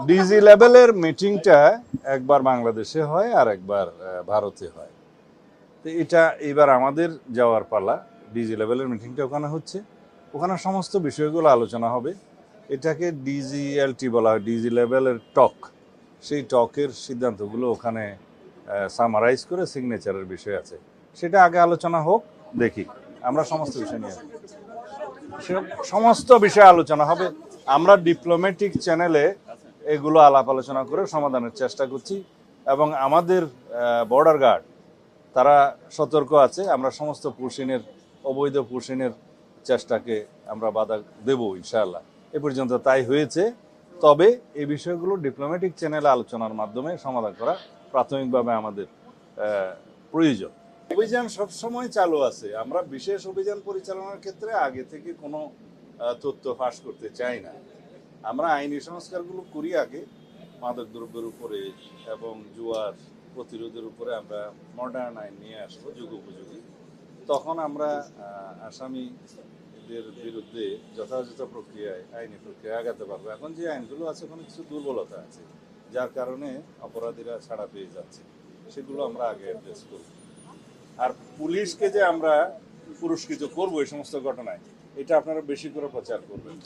DG লেভেলের মিটিংটা একবার বাংলাদেশে হয় আর একবার ভারতে হয়। তো এটা এবার আমাদের যাওয়ার পালা। ডিজি লেভেলের মিটিংটা ওখানে হচ্ছে, ওখানে সমস্ত বিষয়গুলো আলোচনা হবে। এটাকে ডিজিএলটি বলা হয়, ডিজি লেভেলের টক। সেই টকের সিদ্ধান্তগুলো ওখানে সামারাইজ করে সিগনেচারের বিষয় আছে, সেটা আগে আলোচনা হোক, দেখি। আমরা সমস্ত বিষয় নিয়ে সমস্ত বিষয়ে আলোচনা হবে। আমরা ডিপ্লোম্যাটিক চ্যানেলে এগুলো আলাপ আলোচনা করে সমাধানের চেষ্টা করছি, এবং আমাদের বর্ডার গার্ড তারা সতর্ক আছে। আমরা সমস্ত পুশিনের, অবৈধ পুশিনের চেষ্টাকে আমরা বাধা দেব ইনশাআল্লাহ। এ পর্যন্ত তাই হয়েছে। তবে এই বিষয়গুলো ডিপ্লোম্যাটিক চ্যানেলে আলোচনার মাধ্যমে সমাধান করা প্রাথমিকভাবে আমাদের প্রয়োজন। অভিযান সবসময় চালু আছে। আমরা বিশেষ অভিযান পরিচালনার ক্ষেত্রে আগে থেকে কোনো তথ্য ফাঁস করতে চাই না। আমরা আইনি সংস্কারগুলো করি আগে, মাদক দ্রব্যের উপরে এবং জুয়ার প্রতিরোধের উপরে আমরা মডার্ন আইন নিয়ে আসবো, যুগোপযোগী। তখন আমরা আসামিদের বিরুদ্ধে যথাযথ প্রক্রিয়ায়, আইনি প্রক্রিয়ায় আগাতে পারবো। এখন যে আইনগুলো আছে ওখানে কিছু দুর্বলতা আছে, যার কারণে অপরাধীরা ছাড়া পেয়ে যাচ্ছে। সেগুলো আমরা আগে অ্যাড্রেস করব। আর পুলিশকে যে আমরা পুরস্কৃত করবো এই সমস্ত ঘটনায়, এটা আপনারা বেশি করে প্রচার করবেন।